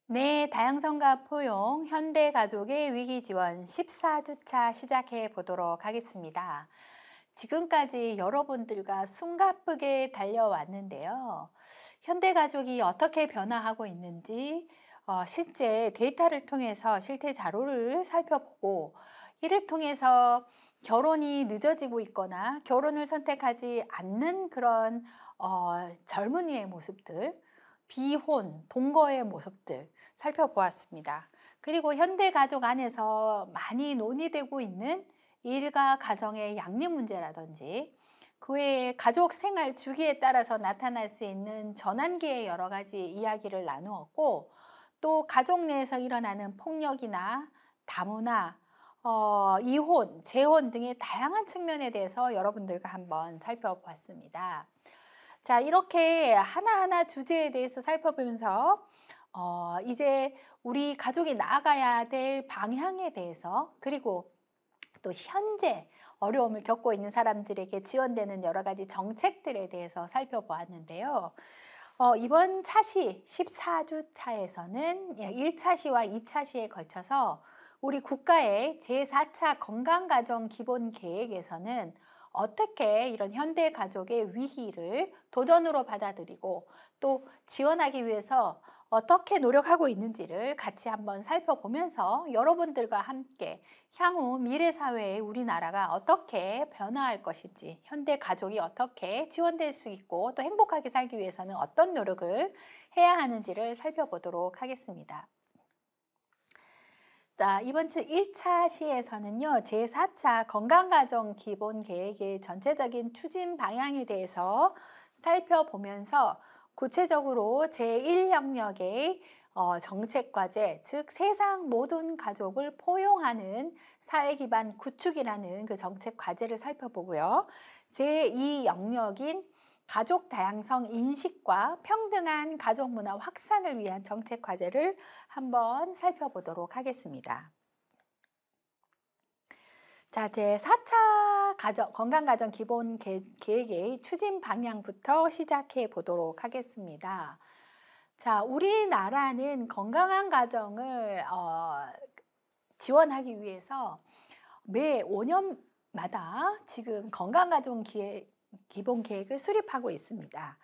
네, 다양성과 포용, 현대가족의 위기지원 14주차 시작해 보도록 하겠습니다. 지금까지 여러분들과 숨가쁘게 달려왔는데요. 현대가족이 어떻게 변화하고 있는지 실제 데이터를 통해서 실태 자료를 살펴보고 이를 통해서 결혼이 늦어지고 있거나 결혼을 선택하지 않는 그런 젊은이의 모습들, 비혼, 동거의 모습들 살펴보았습니다. 그리고 현대 가족 안에서 많이 논의되고 있는 일과 가정의 양립 문제라든지 그 외에 가족 생활 주기에 따라서 나타날 수 있는 전환기의 여러 가지 이야기를 나누었고 또 가족 내에서 일어나는 폭력이나 다문화, 이혼, 재혼 등의 다양한 측면에 대해서 여러분들과 한번 살펴보았습니다. 자, 이렇게 하나하나 주제에 대해서 살펴보면서 이제 우리 가족이 나아가야 될 방향에 대해서 그리고 또 현재 어려움을 겪고 있는 사람들에게 지원되는 여러 가지 정책들에 대해서 살펴보았는데요. 이번 차시 14주 차에서는 1차 시와 2차 시에 걸쳐서 우리 국가의 제4차 건강가정 기본계획에서는 어떻게 이런 현대 가족의 위기를 도전으로 받아들이고 또 지원하기 위해서 어떻게 노력하고 있는지를 같이 한번 살펴보면서 여러분들과 함께 향후 미래 사회의 우리나라가 어떻게 변화할 것인지, 현대 가족이 어떻게 지원될 수 있고 또 행복하게 살기 위해서는 어떤 노력을 해야 하는지를 살펴보도록 하겠습니다. 자, 이번 주 1차 시에서는요, 제4차 건강가정 기본계획의 전체적인 추진 방향에 대해서 살펴보면서 구체적으로 제1영역의 정책과제, 즉 세상 모든 가족을 포용하는 사회기반 구축이라는 그 정책과제를 살펴보고요. 제2영역인 가족 다양성 인식과 평등한 가족 문화 확산을 위한 정책 과제를 한번 살펴보도록 하겠습니다. 자, 제4차 건강가정 기본 계획의 추진 방향부터 시작해 보도록 하겠습니다. 자, 우리나라는 건강한 가정을 지원하기 위해서 매 5년마다 지금 건강가정 기본 계획을 수립하고 있습니다.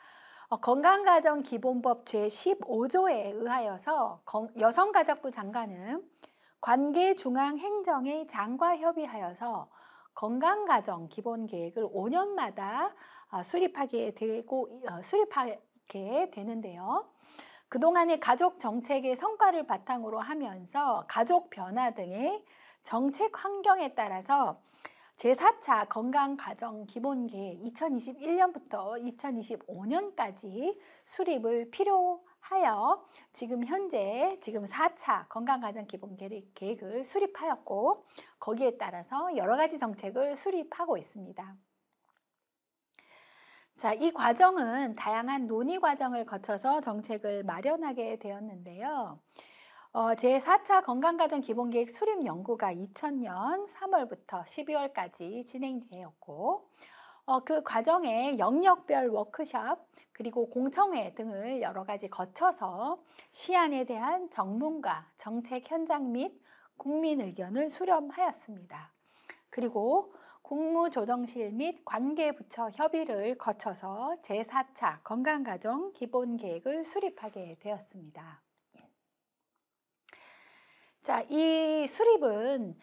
건강가정기본법 제15조에 의하여서 여성가족부 장관은 관계중앙행정의 장과 협의하여서 건강가정 기본계획을 5년마다 수립하게 되는데요. 그동안의 가족 정책의 성과를 바탕으로 하면서 가족 변화 등의 정책 환경에 따라서 제4차 건강가정기본계획 2021년부터 2025년까지 수립을 필요하여 지금 현재 4차 건강가정기본계획을 수립하였고 거기에 따라서 여러 가지 정책을 수립하고 있습니다. 자, 이 과정은 다양한 논의 과정을 거쳐서 정책을 마련하게 되었는데요. 제4차 건강가정 기본계획 수립 연구가 2000년 3월부터 12월까지 진행되었고 그 과정에 영역별 워크숍 그리고 공청회 등을 여러 가지 거쳐서 시안에 대한 전문가, 정책 현장 및 국민 의견을 수렴하였습니다. 그리고 국무조정실 및 관계부처 협의를 거쳐서 제4차 건강가정 기본계획을 수립하게 되었습니다. 자, 이 수립은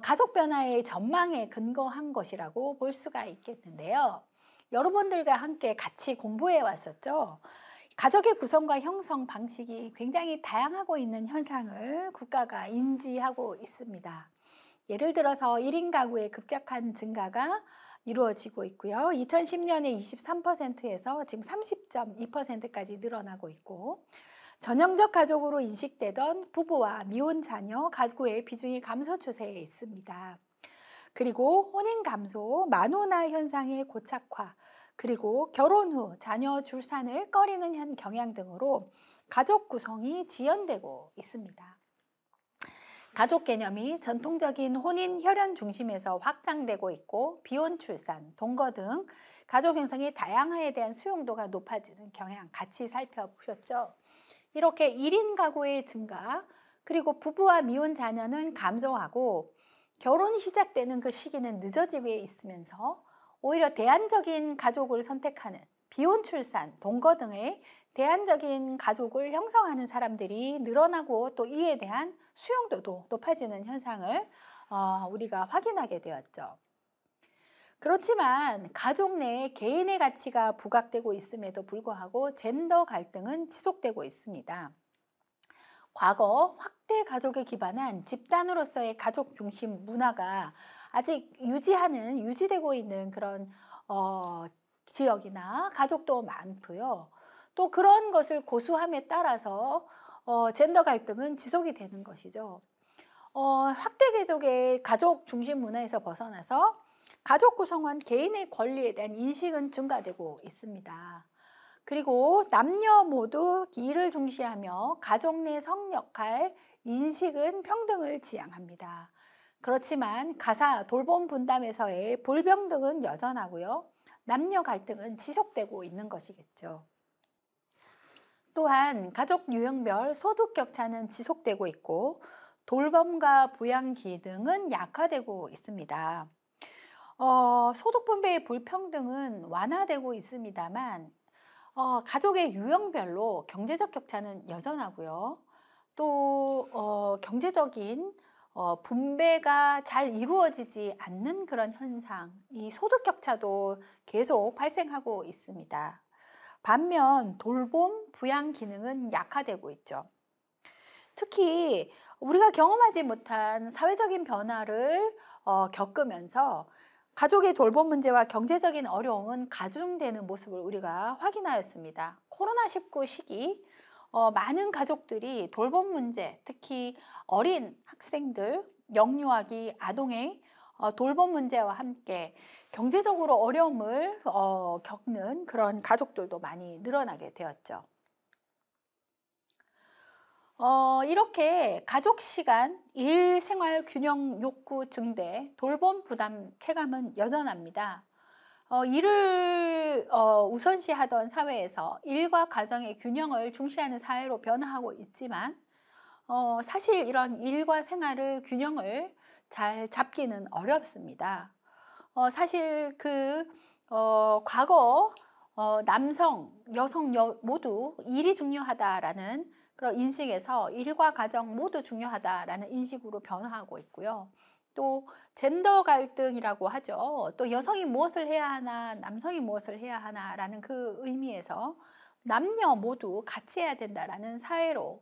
가족 변화의 전망에 근거한 것이라고 볼 수가 있겠는데요. 여러분들과 함께 같이 공부해 왔었죠. 가족의 구성과 형성 방식이 굉장히 다양하고 있는 현상을 국가가 인지하고 있습니다. 예를 들어서 1인 가구의 급격한 증가가 이루어지고 있고요. 2010년에 23%에서 지금 30.2%까지 늘어나고 있고 전형적 가족으로 인식되던 부부와 미혼 자녀 가구의 비중이 감소 추세에 있습니다. 그리고 혼인 감소, 만호나 현상의 고착화, 그리고 결혼 후 자녀 출산을 꺼리는 경향 등으로 가족 구성이 지연되고 있습니다. 가족 개념이 전통적인 혼인 혈연 중심에서 확장되고 있고 비혼 출산, 동거 등 가족 형성의 다양화에 대한 수용도가 높아지는 경향 같이 살펴보셨죠? 이렇게 1인 가구의 증가, 그리고 부부와 미혼 자녀는 감소하고 결혼이 시작되는 그 시기는 늦어지고 있으면서 오히려 대안적인 가족을 선택하는 비혼 출산, 동거 등의 대안적인 가족을 형성하는 사람들이 늘어나고 또 이에 대한 수용도도 높아지는 현상을 우리가 확인하게 되었죠. 그렇지만 가족 내에 개인의 가치가 부각되고 있음에도 불구하고 젠더 갈등은 지속되고 있습니다. 과거 확대 가족에 기반한 집단으로서의 가족 중심 문화가 아직 유지되고 있는 그런 지역이나 가족도 많고요. 또 그런 것을 고수함에 따라서 젠더 갈등은 지속이 되는 것이죠. 확대 가족의 가족 중심 문화에서 벗어나서 가족 구성원 개인의 권리에 대한 인식은 증가되고 있습니다. 그리고 남녀 모두 이를 중시하며 가족 내 성역할 인식은 평등을 지향합니다. 그렇지만 가사 돌봄 분담에서의 불평등은 여전하고요. 남녀 갈등은 지속되고 있는 것이겠죠. 또한 가족 유형별 소득 격차는 지속되고 있고 돌봄과 부양 기능은 약화되고 있습니다. 소득 분배의 불평등은 완화되고 있습니다만 가족의 유형별로 경제적 격차는 여전하고요. 또 경제적인 분배가 잘 이루어지지 않는 그런 현상, 이 소득 격차도 계속 발생하고 있습니다. 반면 돌봄, 부양 기능은 약화되고 있죠. 특히 우리가 경험하지 못한 사회적인 변화를 겪으면서 가족의 돌봄 문제와 경제적인 어려움은 가중되는 모습을 우리가 확인하였습니다. 코로나19 시기 많은 가족들이 돌봄 문제, 특히 어린 학생들, 영유아기, 아동의 돌봄 문제와 함께 경제적으로 어려움을 겪는 그런 가족들도 많이 늘어나게 되었죠. 이렇게 가족 시간, 일 생활 균형 욕구 증대, 돌봄 부담 체감은 여전합니다. 일을 우선시하던 사회에서 일과 가정의 균형을 중시하는 사회로 변화하고 있지만 사실 이런 일과 생활의 균형을 잘 잡기는 어렵습니다. 사실 과거 남성, 여성 모두 일이 중요하다라는 그런 인식에서 일과 가정 모두 중요하다라는 인식으로 변화하고 있고요. 또 젠더 갈등이라고 하죠. 또 여성이 무엇을 해야 하나, 남성이 무엇을 해야 하나라는 그 의미에서 남녀 모두 같이 해야 된다라는 사회로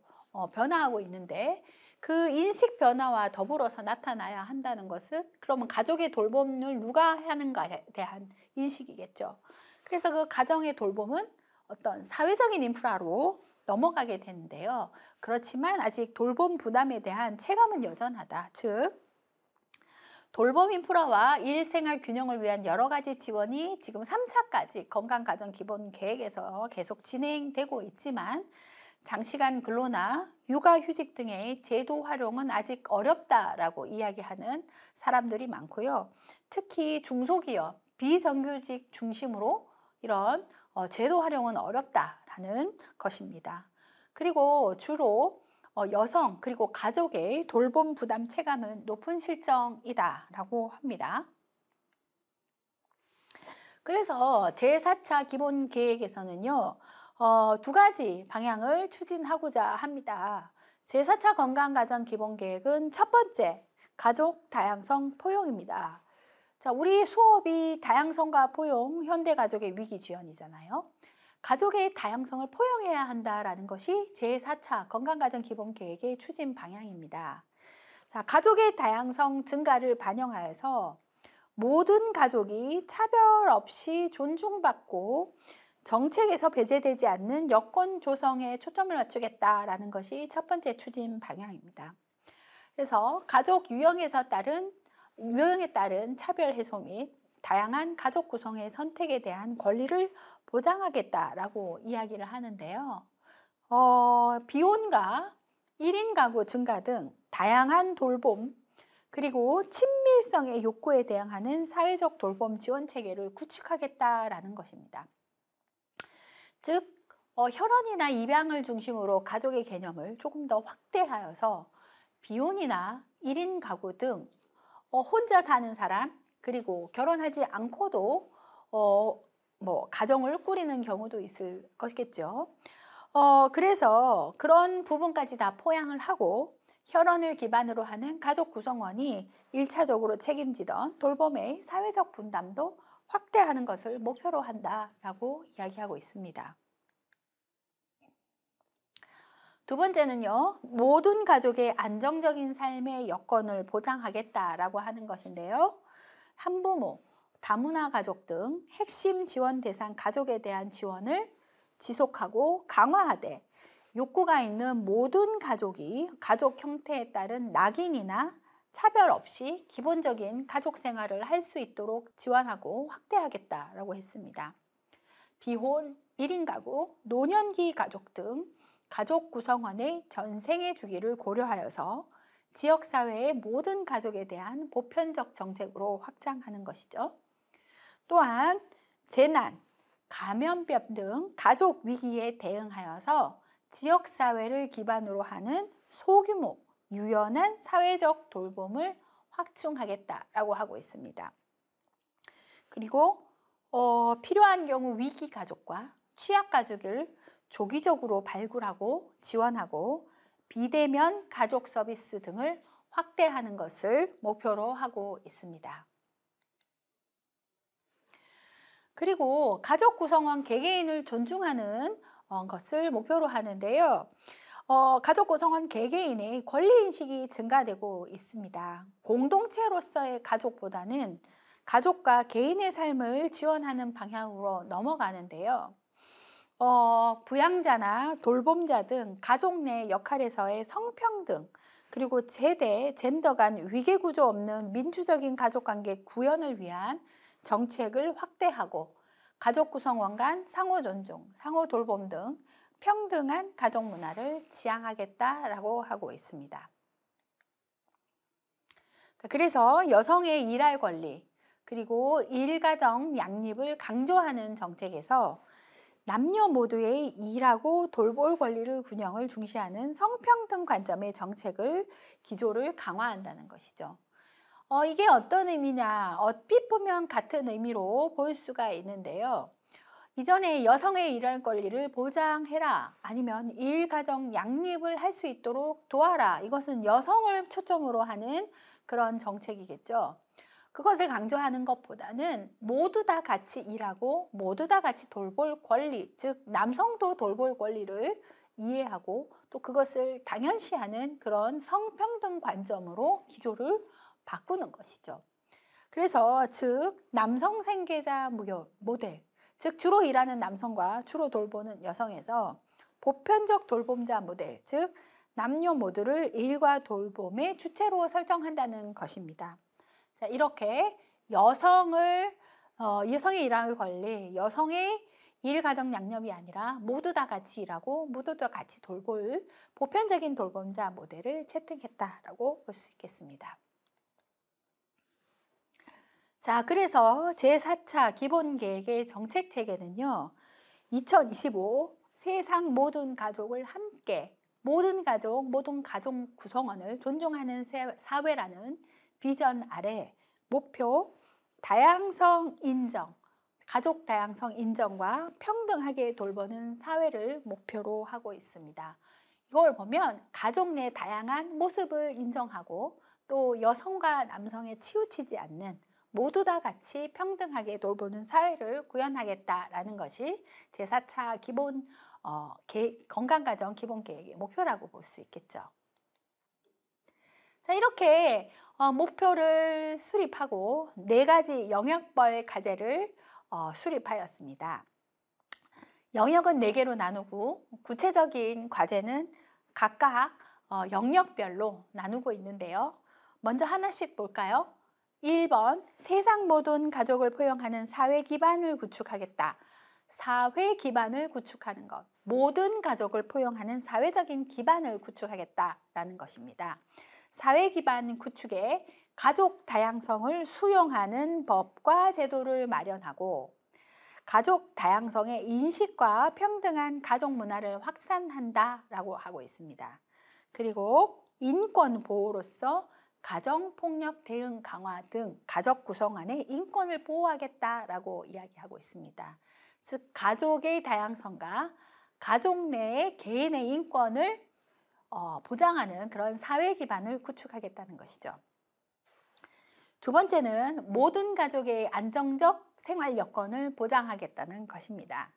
변화하고 있는데 그 인식 변화와 더불어서 나타나야 한다는 것은 그러면 가족의 돌봄을 누가 하는가에 대한 인식이겠죠. 그래서 그 가정의 돌봄은 어떤 사회적인 인프라로 넘어가게 되는데요. 그렇지만 아직 돌봄 부담에 대한 체감은 여전하다. 즉 돌봄 인프라와 일생활 균형을 위한 여러 가지 지원이 지금 3차까지 건강가정기본계획에서 계속 진행되고 있지만 장시간 근로나 육아휴직 등의 제도 활용은 아직 어렵다라고 이야기하는 사람들이 많고요. 특히 중소기업, 비정규직 중심으로 이런 제도 활용은 어렵다라는 것입니다. 그리고 주로 여성 그리고 가족의 돌봄 부담 체감은 높은 실정이다라고 합니다. 그래서 제4차 기본계획에서는요. 두 가지 방향을 추진하고자 합니다. 제4차 건강가정기본계획은 첫 번째, 가족 다양성 포용입니다. 자, 우리 수업이 다양성과 포용, 현대가족의 위기지원이잖아요. 가족의 다양성을 포용해야 한다라는 것이 제4차 건강가정기본계획의 추진 방향입니다. 자, 가족의 다양성 증가를 반영하여서 모든 가족이 차별 없이 존중받고 정책에서 배제되지 않는 여건 조성에 초점을 맞추겠다라는 것이 첫 번째 추진 방향입니다. 그래서 가족 유형에서 따른 유형에 따른 차별 해소 및 다양한 가족 구성의 선택에 대한 권리를 보장하겠다라고 이야기를 하는데요. 비혼과 1인 가구 증가 등 다양한 돌봄, 그리고 친밀성의 욕구에 대응하는 사회적 돌봄 지원 체계를 구축하겠다라는 것입니다. 즉, 혈연이나 입양을 중심으로 가족의 개념을 조금 더 확대하여서 비혼이나 1인 가구 등 혼자 사는 사람, 그리고 결혼하지 않고도 가정을 꾸리는 경우도 있을 것이겠죠. 그래서 그런 부분까지 다 포함을 하고 혈연을 기반으로 하는 가족 구성원이 1차적으로 책임지던 돌봄의 사회적 분담도 확대하는 것을 목표로 한다라고 이야기하고 있습니다. 두 번째는요, 모든 가족의 안정적인 삶의 여건을 보장하겠다라고 하는 것인데요. 한부모, 다문화 가족 등 핵심 지원 대상 가족에 대한 지원을 지속하고 강화하되 욕구가 있는 모든 가족이 가족 형태에 따른 낙인이나 차별 없이 기본적인 가족 생활을 할 수 있도록 지원하고 확대하겠다라고 했습니다. 비혼, 1인 가구, 노년기 가족 등 가족 구성원의 전생의 주기를 고려하여서 지역사회의 모든 가족에 대한 보편적 정책으로 확장하는 것이죠. 또한 재난, 감염병 등 가족 위기에 대응하여서 지역사회를 기반으로 하는 소규모, 유연한 사회적 돌봄을 확충하겠다라고 하고 있습니다. 그리고 필요한 경우 위기 가족과 취약 가족을 조기적으로 발굴하고 지원하고 비대면 가족 서비스 등을 확대하는 것을 목표로 하고 있습니다. 그리고 가족 구성원 개개인을 존중하는 것을 목표로 하는데요. 가족 구성원 개개인의 권리인식이 증가되고 있습니다. 공동체로서의 가족보다는 가족과 개인의 삶을 지원하는 방향으로 넘어가는데요. 부양자나 돌봄자 등 가족 내 역할에서의 성평등, 그리고 세대, 젠더 간 위계구조 없는 민주적인 가족관계 구현을 위한 정책을 확대하고 가족 구성원 간 상호 존중, 상호 돌봄 등 평등한 가족 문화를 지향하겠다라고 하고 있습니다. 그래서 여성의 일할 권리, 그리고 일가정 양립을 강조하는 정책에서 남녀 모두의 일하고 돌볼 권리를 균형을 중시하는 성평등 관점의 정책을 기조를 강화한다는 것이죠. 이게 어떤 의미냐? 얼핏 보면 같은 의미로 볼 수가 있는데요. 이전에 여성의 일할 권리를 보장해라, 아니면 일가정 양립을 할 수 있도록 도와라, 이것은 여성을 초점으로 하는 그런 정책이겠죠. 그것을 강조하는 것보다는 모두 다 같이 일하고 모두 다 같이 돌볼 권리, 즉 남성도 돌볼 권리를 이해하고 또 그것을 당연시하는 그런 성평등 관점으로 기조를 바꾸는 것이죠. 그래서 즉 남성 생계자 모델, 즉 주로 일하는 남성과 주로 돌보는 여성에서 보편적 돌봄자 모델, 즉 남녀 모두를 일과 돌봄의 주체로 설정한다는 것입니다. 자, 이렇게 여성의 일하는 권리, 여성의 일, 가정, 양립이 아니라 모두 다 같이 일하고 모두 다 같이 돌볼 보편적인 돌봄자 모델을 채택했다라고 볼 수 있겠습니다. 자, 그래서 제4차 기본계획의 정책체계는요, 2025 세상 모든 가족을 함께, 모든 가족 구성원을 존중하는 사회라는 비전 아래 목표, 다양성 인정, 가족 다양성 인정과 평등하게 돌보는 사회를 목표로 하고 있습니다. 이걸 보면 가족 내 다양한 모습을 인정하고 또 여성과 남성에 치우치지 않는 모두 다 같이 평등하게 돌보는 사회를 구현하겠다라는 것이 제4차 건강가정 기본계획의 목표라고 볼 수 있겠죠. 자, 이렇게 목표를 수립하고 4가지 영역별 과제를 수립하였습니다. 영역은 4개로 나누고 구체적인 과제는 각각 영역별로 나누고 있는데요. 먼저 하나씩 볼까요? 1번 세상 모든 가족을 포용하는 사회 기반을 구축하겠다. 사회 기반을 구축하는 것. 모든 가족을 포용하는 사회적인 기반을 구축하겠다라는 것입니다. 사회 기반 구축에 가족 다양성을 수용하는 법과 제도를 마련하고 가족 다양성의 인식과 평등한 가족 문화를 확산한다라고 하고 있습니다. 그리고 인권 보호로서 가정폭력 대응 강화 등 가족 구성 안에 인권을 보호하겠다라고 이야기하고 있습니다. 즉 가족의 다양성과 가족 내의 개인의 인권을 보장하는 그런 사회 기반을 구축하겠다는 것이죠. 두 번째는 모든 가족의 안정적 생활 여건을 보장하겠다는 것입니다.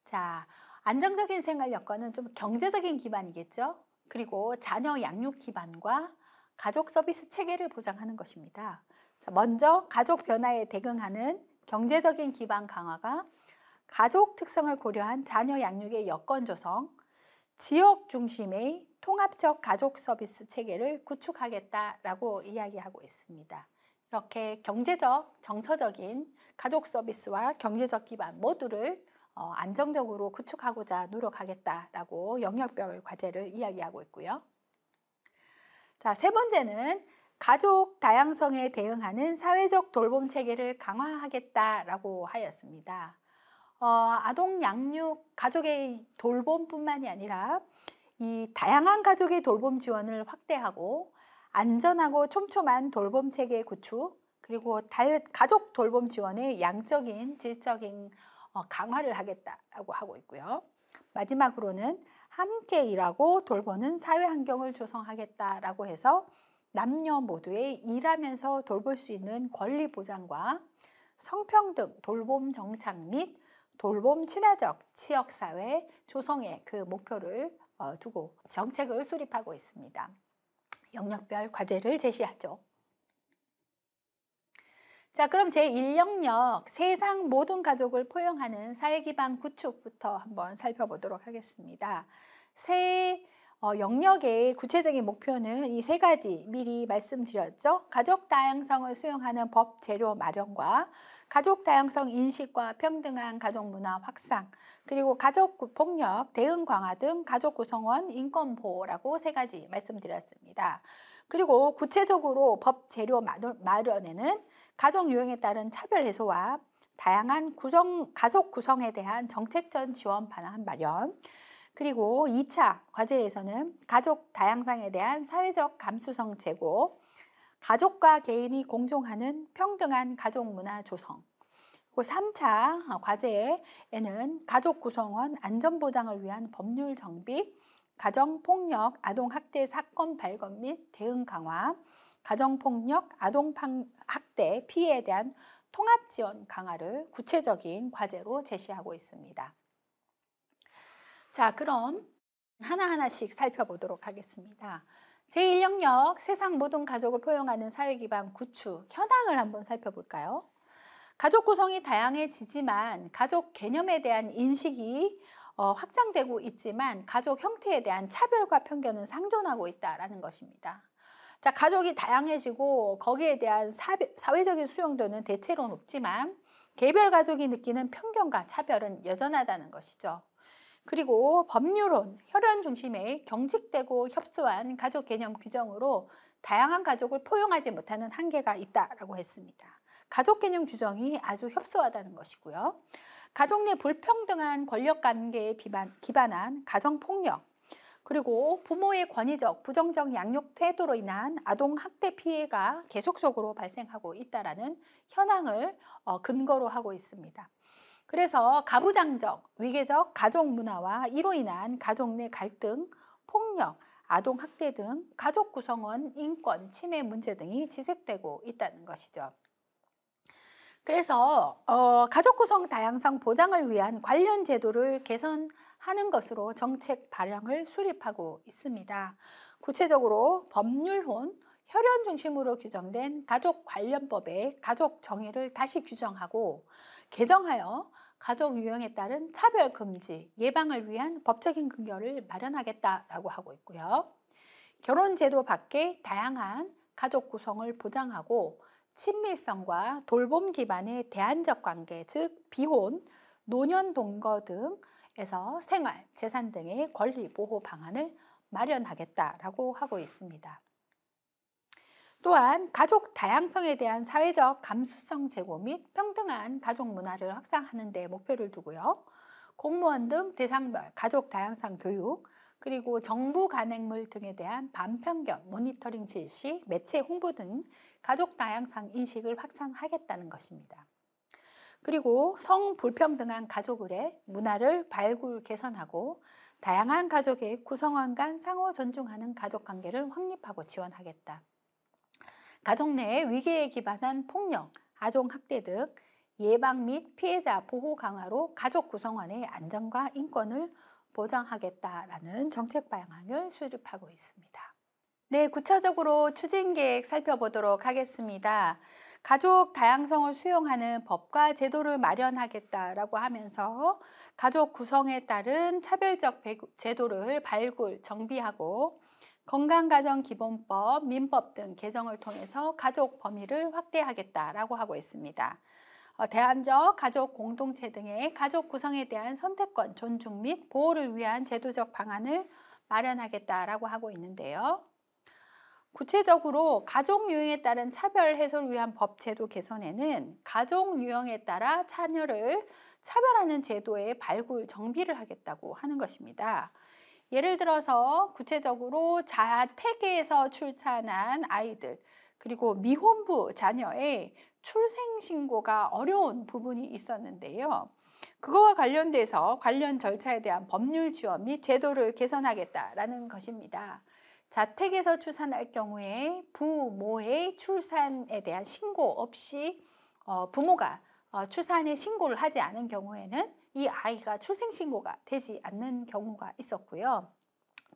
자, 안정적인 생활 여건은 좀 경제적인 기반이겠죠. 그리고 자녀 양육 기반과 가족 서비스 체계를 보장하는 것입니다. 자, 먼저 가족 변화에 대응하는 경제적인 기반 강화가 가족 특성을 고려한 자녀 양육의 여건 조성, 지역 중심의 통합적 가족 서비스 체계를 구축하겠다라고 이야기하고 있습니다. 이렇게 경제적, 정서적인 가족 서비스와 경제적 기반 모두를 안정적으로 구축하고자 노력하겠다라고 영역별 과제를 이야기하고 있고요. 자, 세 번째는 가족 다양성에 대응하는 사회적 돌봄 체계를 강화하겠다라고 하였습니다. 아동 양육 가족의 돌봄뿐만이 아니라 이 다양한 가족의 돌봄 지원을 확대하고 안전하고 촘촘한 돌봄 체계 구축, 그리고 가족 돌봄 지원의 양적인 질적인 강화를 하겠다라고 하고 있고요. 마지막으로는 함께 일하고 돌보는 사회 환경을 조성하겠다라고 해서 남녀 모두의 일하면서 돌볼 수 있는 권리 보장과 성평등 돌봄 정착 및 돌봄 친화적 지역사회 조성의 그 목표를 두고 정책을 수립하고 있습니다. 영역별 과제를 제시하죠. 자, 그럼 제1영역 세상 모든 가족을 포용하는 사회기반 구축부터 한번 살펴보도록 하겠습니다. 새 영역의 구체적인 목표는 이 세 가지 미리 말씀드렸죠. 가족 다양성을 수용하는 법 재료 마련과 가족 다양성 인식과 평등한 가족 문화 확산, 그리고 가족 폭력 대응 강화 등 가족 구성원 인권 보호라고 세 가지 말씀드렸습니다. 그리고 구체적으로 법 재료 마련에는 가족 유형에 따른 차별 해소와 다양한 가족 구성에 대한 정책적 지원 방안 마련, 그리고 2차 과제에서는 가족 다양성에 대한 사회적 감수성 제고, 가족과 개인이 공존하는 평등한 가족 문화 조성, 그리고 3차 과제에는 가족 구성원 안전보장을 위한 법률 정비, 가정폭력, 아동학대 사건 발견 및 대응 강화, 가정폭력, 아동학대 피해에 대한 통합지원 강화를 구체적인 과제로 제시하고 있습니다. 자, 그럼 하나하나씩 살펴보도록 하겠습니다. 제1영역 세상 모든 가족을 포용하는 사회기반 구축 현황을 한번 살펴볼까요? 가족 구성이 다양해지지만 가족 개념에 대한 인식이 확장되고 있지만 가족 형태에 대한 차별과 편견은 상존하고 있다는 것입니다. 자, 가족이 다양해지고 거기에 대한 사회적인 수용도는 대체로 높지만 개별 가족이 느끼는 편견과 차별은 여전하다는 것이죠. 그리고 법률론, 혈연 중심의 경직되고 협소한 가족 개념 규정으로 다양한 가족을 포용하지 못하는 한계가 있다고 했습니다. 가족 개념 규정이 아주 협소하다는 것이고요. 가족 내 불평등한 권력관계에 기반한 가정폭력, 그리고 부모의 권위적, 부정적 양육 태도로 인한 아동학대 피해가 계속적으로 발생하고 있다는 현황을 근거로 하고 있습니다. 그래서 가부장적, 위계적 가족 문화와 이로 인한 가족 내 갈등, 폭력, 아동학대 등 가족 구성원 인권 침해 문제 등이 지속되고 있다는 것이죠. 그래서 가족 구성 다양성 보장을 위한 관련 제도를 개선하는 것으로 정책 발령을 수립하고 있습니다. 구체적으로 법률혼, 혈연 중심으로 규정된 가족관련법의 가족 정의를 다시 규정하고 개정하여 가족 유형에 따른 차별 금지, 예방을 위한 법적인 근거를 마련하겠다라고 하고 있고요. 결혼 제도 밖에 다양한 가족 구성을 보장하고 친밀성과 돌봄 기반의 대안적 관계, 즉 비혼, 노년 동거 등에서 생활, 재산 등의 권리 보호 방안을 마련하겠다라고 하고 있습니다. 또한 가족 다양성에 대한 사회적 감수성 제고 및 평등한 가족 문화를 확산하는 데 목표를 두고요. 공무원 등 대상별 가족 다양성 교육, 그리고 정부 간행물 등에 대한 반편견 모니터링 실시, 매체 홍보 등 가족 다양성 인식을 확산하겠다는 것입니다. 그리고 성불평등한 가족 의례 문화를 발굴 개선하고 다양한 가족의 구성원 간 상호 존중하는 가족 관계를 확립하고 지원하겠다. 가족 내 위기에 기반한 폭력, 아동학대 등 예방 및 피해자 보호 강화로 가족 구성원의 안전과 인권을 보장하겠다라는 정책 방향을 수립하고 있습니다. 네, 구체적으로 추진 계획 살펴보도록 하겠습니다. 가족 다양성을 수용하는 법과 제도를 마련하겠다라고 하면서 가족 구성에 따른 차별적 제도를 발굴, 정비하고 건강가정기본법, 민법 등 개정을 통해서 가족 범위를 확대하겠다라고 하고 있습니다. 대안적 가족 공동체 등의 가족 구성에 대한 선택권 존중 및 보호를 위한 제도적 방안을 마련하겠다라고 하고 있는데요. 구체적으로 가족 유형에 따른 차별 해소를 위한 법 제도 개선에는 가족 유형에 따라 자녀를 차별하는 제도의 발굴, 정비를 하겠다고 하는 것입니다. 예를 들어서 구체적으로 자택에서 출산한 아이들, 그리고 미혼부 자녀의 출생신고가 어려운 부분이 있었는데요. 그거와 관련돼서 관련 절차에 대한 법률 지원 및 제도를 개선하겠다라는 것입니다. 자택에서 출산할 경우에 부모의 출산에 대한 신고 없이 부모가 출산에 신고를 하지 않은 경우에는 이 아이가 출생신고가 되지 않는 경우가 있었고요.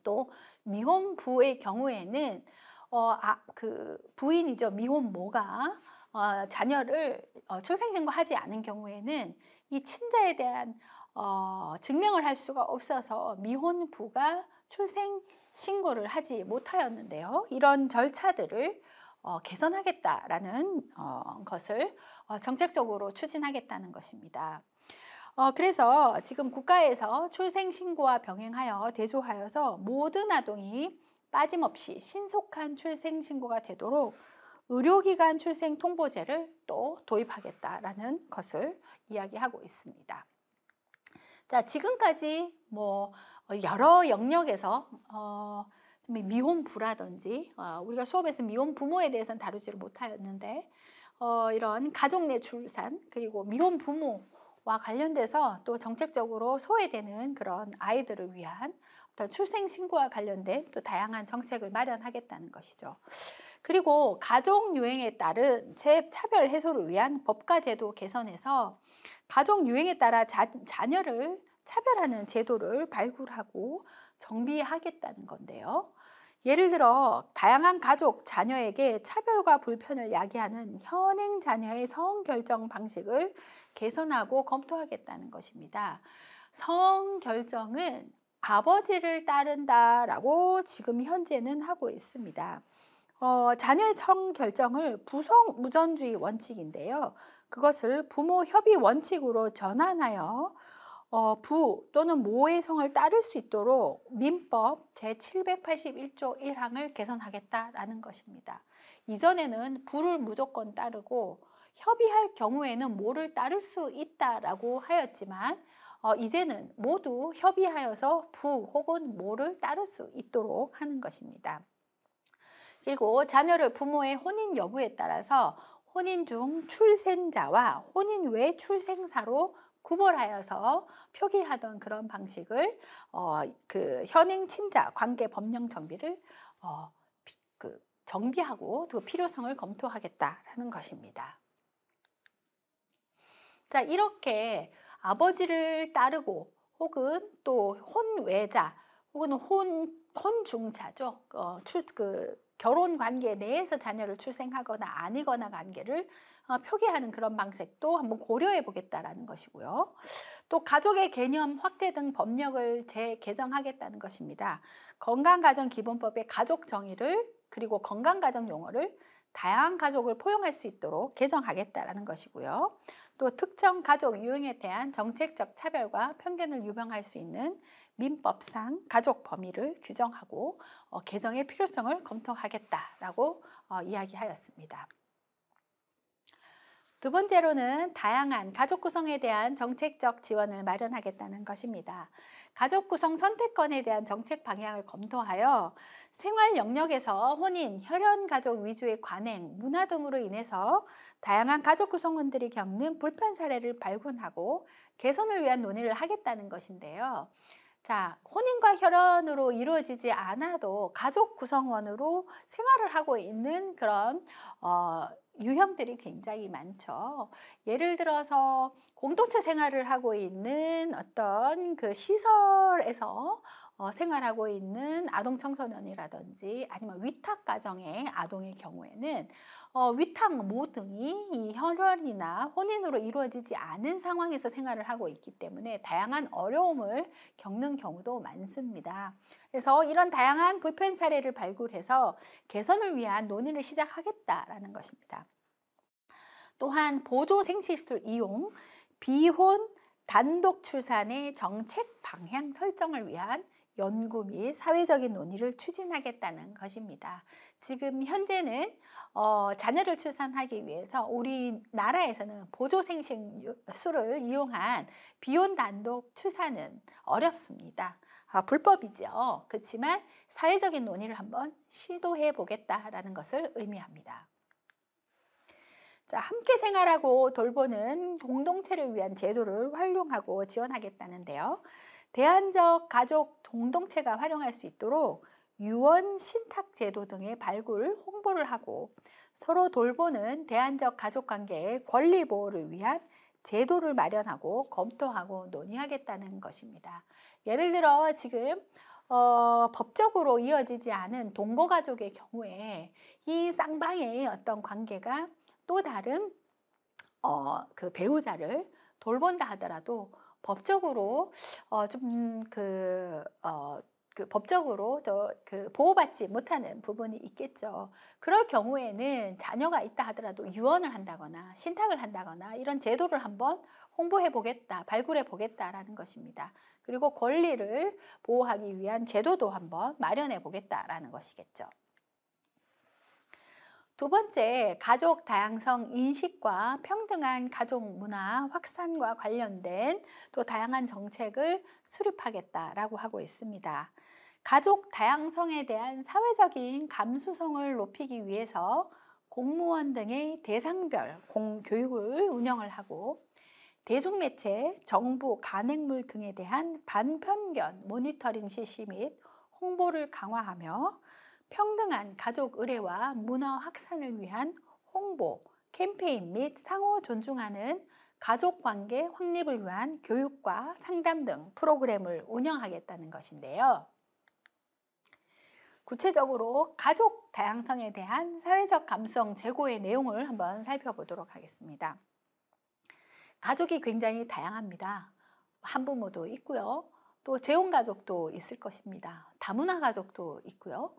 또 미혼부의 경우에는 그 부인이죠. 미혼모가 자녀를 출생신고하지 않은 경우에는 이 친자에 대한 증명을 할 수가 없어서 미혼부가 출생신고를 하지 못하였는데요. 이런 절차들을 개선하겠다라는 것을 정책적으로 추진하겠다는 것입니다. 그래서 지금 국가에서 출생신고와 병행하여 대조하여서 모든 아동이 빠짐없이 신속한 출생신고가 되도록 의료기관 출생통보제를 또 도입하겠다라는 것을 이야기하고 있습니다. 자, 지금까지 여러 영역에서 미혼부라든지 우리가 수업에서 미혼부모에 대해서는 다루지를 못하였는데 이런 가족 내 출산 그리고 미혼부모와 관련돼서 또 정책적으로 소외되는 그런 아이들을 위한 어떤 출생신고와 관련된 또 다양한 정책을 마련하겠다는 것이죠. 그리고 가족 유형에 따른 차별 해소를 위한 법과 제도 개선에서 가족 유형에 따라 자녀를 차별하는 제도를 발굴하고 정비하겠다는 건데요. 예를 들어 다양한 가족 자녀에게 차별과 불편을 야기하는 현행 자녀의 성결정 방식을 개선하고 검토하겠다는 것입니다. 성결정은 아버지를 따른다라고 지금 현재는 하고 있습니다. 자녀의 성결정을 부성무전주의 원칙인데요. 그것을 부모 협의 원칙으로 전환하여 부 또는 모의 성을 따를 수 있도록 민법 제781조 1항을 개선하겠다라는 것입니다. 이전에는 부를 무조건 따르고 협의할 경우에는 모를 따를 수 있다라고 하였지만 이제는 모두 협의하여서 부 혹은 모를 따를 수 있도록 하는 것입니다. 그리고 자녀를 부모의 혼인 여부에 따라서 혼인 중 출생자와 혼인 외 출생사로 구별하여서 표기하던 그런 방식을 그 현행 친자 관계 법령 정비를 정비하고 또 필요성을 검토하겠다라는 것입니다. 자, 이렇게 아버지를 따르고 혹은 또 혼외자 혹은 혼중자죠. 결혼 관계 내에서 자녀를 출생하거나 아니거나 관계를 표기하는 그런 방식도 한번 고려해 보겠다라는 것이고요. 또 가족의 개념 확대 등 법령을 재개정하겠다는 것입니다. 건강가정기본법의 가족 정의를 그리고 건강가정 용어를 다양한 가족을 포용할 수 있도록 개정하겠다라는 것이고요. 또 특정 가족 유형에 대한 정책적 차별과 편견을 유발할 수 있는 민법상 가족 범위를 규정하고 개정의 필요성을 검토하겠다라고 이야기하였습니다. 두 번째로는 다양한 가족 구성에 대한 정책적 지원을 마련하겠다는 것입니다. 가족 구성 선택권에 대한 정책 방향을 검토하여 생활 영역에서 혼인, 혈연 가족 위주의 관행, 문화 등으로 인해서 다양한 가족 구성원들이 겪는 불편 사례를 발견하고 개선을 위한 논의를 하겠다는 것인데요. 자, 혼인과 혈연으로 이루어지지 않아도 가족 구성원으로 생활을 하고 있는 그런 유형들이 굉장히 많죠. 예를 들어서 공동체 생활을 하고 있는 어떤 그 시설에서 생활하고 있는 아동 청소년이라든지 아니면 위탁 가정의 아동의 경우에는 위탁 모등이 이 혈연이나 혼인으로 이루어지지 않은 상황에서 생활을 하고 있기 때문에 다양한 어려움을 겪는 경우도 많습니다. 그래서 이런 다양한 불편 사례를 발굴해서 개선을 위한 논의를 시작하겠다라는 것입니다. 또한 보조 생시술 이용, 비혼, 단독 출산의 정책 방향 설정을 위한 연구 및 사회적인 논의를 추진하겠다는 것입니다. 지금 현재는 자녀를 출산하기 위해서 우리나라에서는 보조 생시술을 이용한 비혼 단독 출산은 어렵습니다. 불법이죠. 그렇지만 사회적인 논의를 한번 시도해 보겠다라는 것을 의미합니다. 자, 함께 생활하고 돌보는 공동체를 위한 제도를 활용하고 지원하겠다는데요. 대안적 가족 공동체가 활용할 수 있도록 유언 신탁 제도 등의 발굴, 홍보를 하고 서로 돌보는 대안적 가족 관계의 권리 보호를 위한 제도를 마련하고 검토하고 논의하겠다는 것입니다. 예를 들어 지금 법적으로 이어지지 않은 동거가족의 경우에 이 쌍방의 어떤 관계가 또 다른 그 배우자를 돌본다 하더라도 법적으로 법적으로 보호받지 못하는 부분이 있겠죠. 그럴 경우에는 자녀가 있다 하더라도 유언을 한다거나 신탁을 한다거나 이런 제도를 한번 홍보해 보겠다, 발굴해 보겠다라는 것입니다. 그리고 권리를 보호하기 위한 제도도 한번 마련해 보겠다라는 것이겠죠. 두 번째, 가족 다양성 인식과 평등한 가족 문화 확산과 관련된 또 다양한 정책을 수립하겠다라고 하고 있습니다. 가족 다양성에 대한 사회적인 감수성을 높이기 위해서 공무원 등의 대상별 공교육을 운영을 하고 대중매체, 정부, 간행물 등에 대한 반편견 모니터링 실시 및 홍보를 강화하며 평등한 가족 의례와 문화 확산을 위한 홍보, 캠페인 및 상호 존중하는 가족관계 확립을 위한 교육과 상담 등 프로그램을 운영하겠다는 것인데요. 구체적으로 가족 다양성에 대한 사회적 감수성 제고의 내용을 한번 살펴보도록 하겠습니다. 가족이 굉장히 다양합니다. 한부모도 있고요. 또 재혼가족도 있을 것입니다. 다문화 가족도 있고요.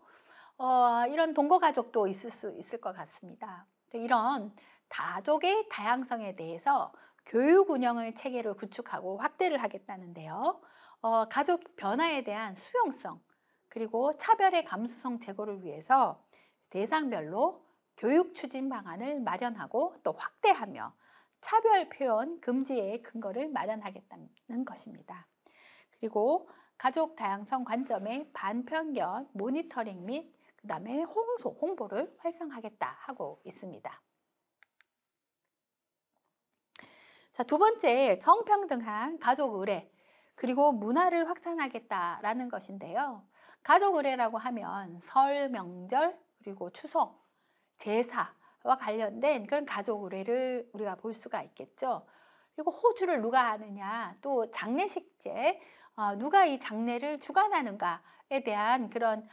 이런 동거가족도 있을 수 있을 것 같습니다. 이런 가족의 다양성에 대해서 교육 운영을 체계를 구축하고 확대를 하겠다는데요. 가족 변화에 대한 수용성 그리고 차별의 감수성 제고를 위해서 대상별로 교육 추진 방안을 마련하고 또 확대하며 차별 표현 금지의 근거를 마련하겠다는 것입니다. 그리고 가족 다양성 관점의 반편견 모니터링 및 그다음에 홍보를 활성화하겠다 하고 있습니다. 자, 두 번째, 성평등한 가족 의례 그리고 문화를 확산하겠다라는 것인데요. 가족 의례라고 하면 설, 명절 그리고 추석, 제사와 관련된 그런 가족 의례를 우리가 볼 수가 있겠죠. 그리고 호주를 누가 하느냐, 또 장례식제 누가 이 장례를 주관하는가에 대한 그런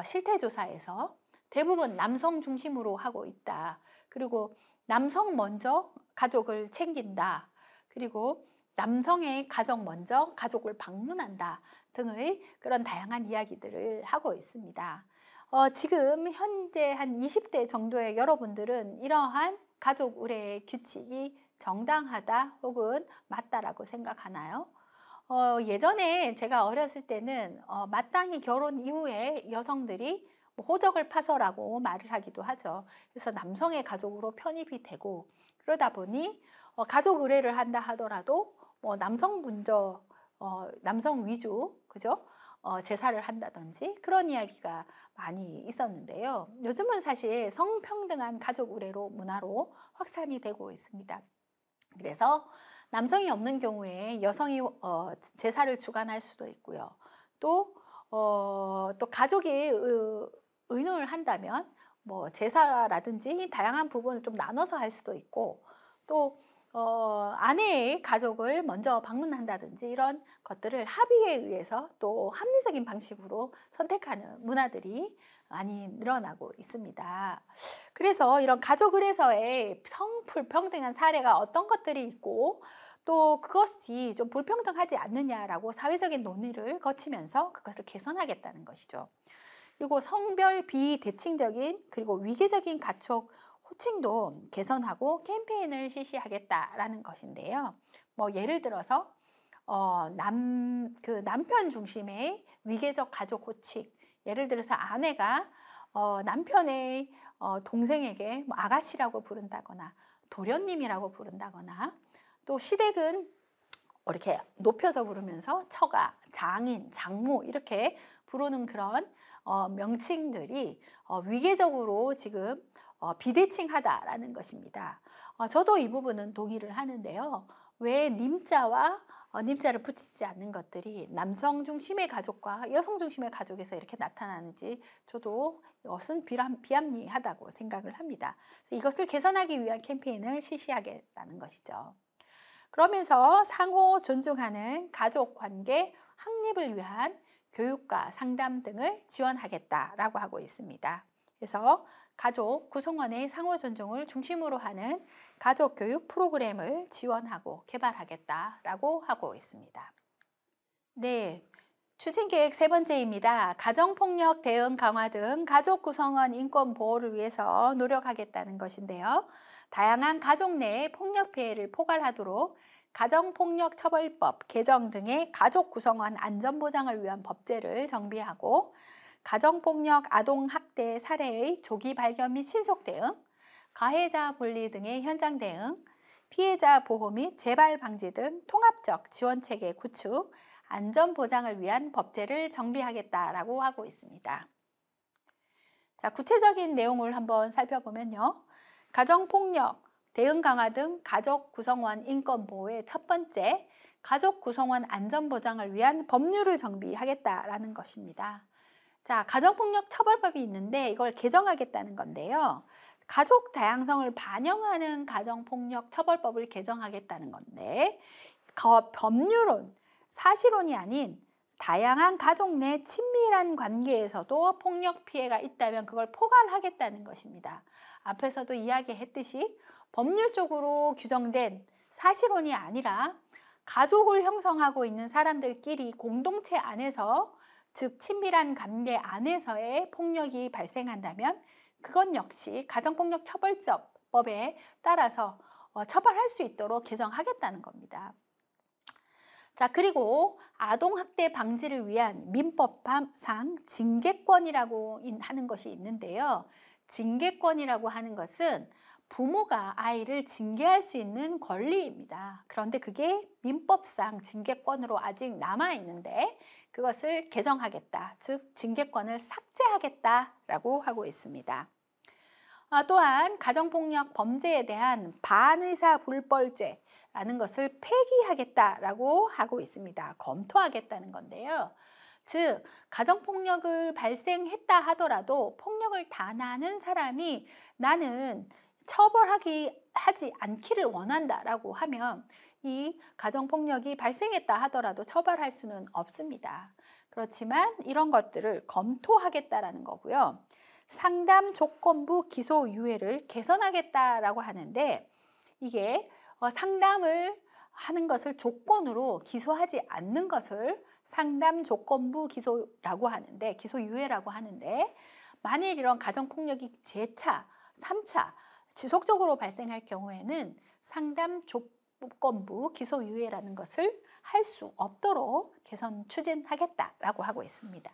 실태조사에서 대부분 남성 중심으로 하고 있다. 그리고 남성 먼저 가족을 챙긴다. 그리고 남성의 가정 먼저 가족을 방문한다 등의 그런 다양한 이야기들을 하고 있습니다. 지금 현재 한 20대 정도의 여러분들은 이러한 가족 의례의 규칙이 정당하다 혹은 맞다라고 생각하나요? 예전에 제가 어렸을 때는 마땅히 결혼 이후에 여성들이 뭐 호적을 파서라고 말을 하기도 하죠. 그래서 남성의 가족으로 편입이 되고 그러다 보니 가족 의례를 한다 하더라도 뭐 남성 먼저 남성 위주 그죠? 제사를 한다든지 그런 이야기가 많이 있었는데요. 요즘은 사실 성평등한 가족 의례로 문화로 확산이 되고 있습니다. 그래서 남성이 없는 경우에 여성이 제사를 주관할 수도 있고요. 또 가족이 의논을 한다면 뭐 제사라든지 다양한 부분을 좀 나눠서 할 수도 있고 또 아내의 가족을 먼저 방문한다든지 이런 것들을 합의에 의해서 또 합리적인 방식으로 선택하는 문화들이 많이 늘어나고 있습니다. 그래서 이런 가족 의례서의 성불평등한 사례가 어떤 것들이 있고 또 그것이 좀 불평등하지 않느냐라고 사회적인 논의를 거치면서 그것을 개선하겠다는 것이죠. 그리고 성별 비대칭적인 그리고 위계적인 가족 호칭도 개선하고 캠페인을 실시하겠다라는 것인데요. 뭐 예를 들어서 남편 중심의 위계적 가족 호칭, 예를 들어서 아내가 남편의 동생에게 뭐 아가씨라고 부른다거나 도련님이라고 부른다거나 또 시댁은 이렇게 높여서 부르면서 처가, 장인, 장모 이렇게 부르는 그런 명칭들이 위계적으로 지금 비대칭하다라는 것입니다. 저도 이 부분은 동의를 하는데요. 왜 님자를 붙이지 않는 것들이 남성 중심의 가족과 여성 중심의 가족에서 이렇게 나타나는지 저도 이것은 비합리하다고 생각을 합니다. 그래서 이것을 개선하기 위한 캠페인을 실시하겠다는 것이죠. 그러면서 상호 존중하는 가족 관계 확립을 위한 교육과 상담 등을 지원하겠다라고 하고 있습니다. 그래서 가족 구성원의 상호 존중을 중심으로 하는 가족 교육 프로그램을 지원하고 개발하겠다라고 하고 있습니다. 네, 추진계획 세 번째입니다. 가정폭력 대응 강화 등 가족 구성원 인권 보호를 위해서 노력하겠다는 것인데요. 다양한 가족 내 폭력 피해를 포괄하도록 가정폭력처벌법 개정 등의 가족 구성원 안전보장을 위한 법제를 정비하고 가정폭력 아동학대 사례의 조기 발견 및 신속 대응, 가해자 분리 등의 현장 대응, 피해자 보호 및 재발 방지 등 통합적 지원체계 구축, 안전보장을 위한 법제를 정비하겠다라고 하고 있습니다. 자, 구체적인 내용을 한번 살펴보면요. 가정폭력, 대응 강화 등 가족 구성원 인권 보호의 첫 번째, 가족 구성원 안전보장을 위한 법률을 정비하겠다라는 것입니다. 자, 가정폭력 처벌법이 있는데 이걸 개정하겠다는 건데요. 가족 다양성을 반영하는 가정폭력 처벌법을 개정하겠다는 건데 법률은 사실혼이 아닌 다양한 가족 내 친밀한 관계에서도 폭력 피해가 있다면 그걸 포괄하겠다는 것입니다. 앞에서도 이야기했듯이 법률적으로 규정된 사실혼이 아니라 가족을 형성하고 있는 사람들끼리 공동체 안에서 즉 친밀한 관계 안에서의 폭력이 발생한다면 그건 역시 가정폭력 처벌법에 따라서 처벌할 수 있도록 개정하겠다는 겁니다. 자, 그리고 아동학대 방지를 위한 민법상 징계권이라고 하는 것이 있는데요. 징계권이라고 하는 것은 부모가 아이를 징계할 수 있는 권리입니다. 그런데 그게 민법상 징계권으로 아직 남아있는데 그것을 개정하겠다, 즉 징계권을 삭제하겠다라고 하고 있습니다. 또한 가정폭력 범죄에 대한 반의사불벌죄라는 것을 폐기하겠다라고 하고 있습니다. 검토하겠다는 건데요. 즉 가정폭력을 발생했다 하더라도 폭력을 당하는 사람이 나는 하지 않기를 원한다라고 하면 이 가정폭력이 발생했다 하더라도 처벌할 수는 없습니다. 그렇지만 이런 것들을 검토하겠다라는 거고요. 상담 조건부 기소유예를 개선하겠다라고 하는데 이게 상담을 하는 것을 조건으로 기소하지 않는 것을 상담 조건부 기소유예라고 하는데 만일 이런 가정폭력이 재차, 3차 지속적으로 발생할 경우에는 상담 조건부 기소유예라는 것을 할 수 없도록 개선 추진하겠다라고 하고 있습니다.